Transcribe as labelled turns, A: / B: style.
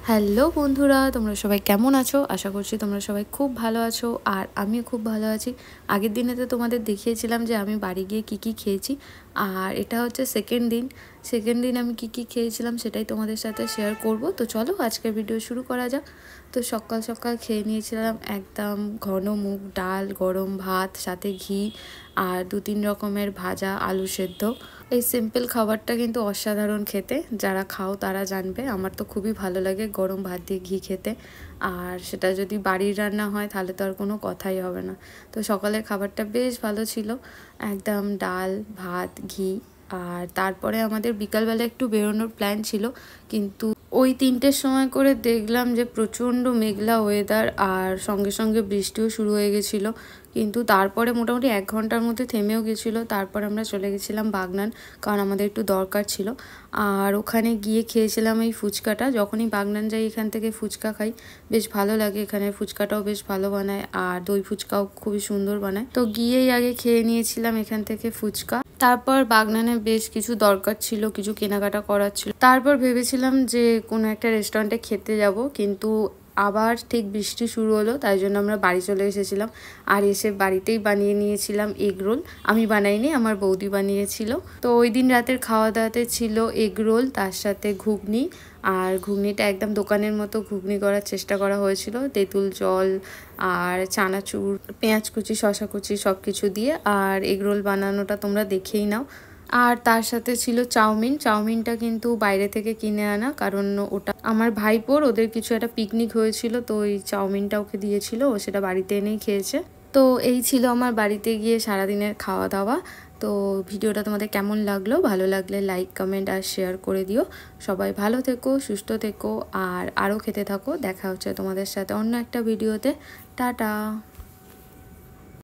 A: Hello বন্ধুরা, তোমরা সবাই কেমন আছো? আশা করছি তোমরা সবাই খুব ভালো আছো আর আমিও খুব ভালো আছি। আগের দিনেতে তোমাদের দেখিয়েছিলাম যে আমি বাড়ি গিয়ে কী কী খেয়েছি, আর এটা হচ্ছে সেকেন্ড দিন আমি কী কী খেয়েছিলাম সেটাই তোমাদের সাথে শেয়ার করব। তো চলো আজকের ভিডিও শুরু করা যাক। তো সকাল সকাল খেয়ে নিয়েছিলাম একদম ঘন মুগ ডাল, গরম ভাত, সাথে ঘি আর 2-3 রকমের ভাজা, আলু সেদ্ধ। এই সিম্পল খাবারটা কিন্তু অসাধারণ খেতে, যারা খাও তারা জানবে। আমার তো খুবই ভালো লাগে গরম ভাত দিয়ে ঘি খেতে, আর সেটা যদি বাড়ির রান্না হয় তাহলে তো আর কোনো কথাই হবে না। তো সকালের খাবারটা বেশ ভালো ছিল, একদম ডাল ভাত ঘি। আর তারপরে আমাদের বিকালবেলা একটু বেরোনোর প্ল্যান ছিল, কিন্তু ওই 3টের সময় করে দেখলাম যে প্রচণ্ড মেঘলা ওয়েদার আর সঙ্গে সঙ্গে বৃষ্টিও শুরু হয়ে গেছিলো। কিন্তু তারপরে মোটামুটি 1 ঘন্টার মধ্যে থেমেও গেছিলো। তারপর আমরা চলে গেছিলাম বাগনান, কারণ আমাদের একটু দরকার ছিল। আর ওখানে গিয়ে খেয়েছিলাম এই ফুচকাটা। যখনই বাগনান যাই এখান থেকে ফুচকা খাই, বেশ ভালো লাগে। এখানে ফুচকাটাও বেশ ভালো বানায় আর দই ফুচকাও খুবই সুন্দর বানায়। তো গিয়েই আগে খেয়ে নিয়েছিলাম এখান থেকে ফুচকা। তারপর বাগনানে বেশ কিছু দরকার ছিল, কিছু কেনাকাটা করার ছিল। তারপর ভেবেছিলাম যে কোনো একটা রেস্টুরেন্টে খেতে যাব, কিন্তু আবার ঠিক বৃষ্টি শুরু হলো, তাই জন্য আমরা বাড়ি চলে এসেছিলাম। আর এসে বাড়িতেই বানিয়ে নিয়েছিলাম এগ রোল। আমি বানাইনি, আমার বৌদি বানিয়েছিল। তো ওই দিন রাতের খাওয়া দাওয়াতে ছিল এগ রোল, তার সাথে ঘুগনি। আর ঘুগনিটা একদম দোকানের মতো ঘুগনি করার চেষ্টা করা হয়েছিল, তেঁতুল জল আর চানাচুর, পেঁয়াজ কুচি, শশা কুচি সব কিছু দিয়ে। আর এগ রোল বানানোটা তোমরা দেখেই নাও। আর তার সাথে ছিল চাউমিনটা কিন্তু বাইরে থেকে কিনে আনা, কারণ ওটা আমার ভাইপোর, ওদের কিছু একটা পিকনিক হয়েছিল, তো ওই চাউমিনটা ওকে দিয়েছিল, ও সেটা বাড়িতে এনেই খেয়েছে। তো এই ছিল আমার বাড়িতে গিয়ে সারাদিনের খাওয়া দাওয়া। তো ভিডিওটা তোমাদের কেমন লাগলো? ভালো লাগলে লাইক কমেন্ট আর শেয়ার করে দিও। সবাই ভালো থেকো, সুস্থ থেকো আর আরও খেতে থাকো। দেখা হচ্ছে তোমাদের সাথে অন্য একটা ভিডিওতে। টাটা।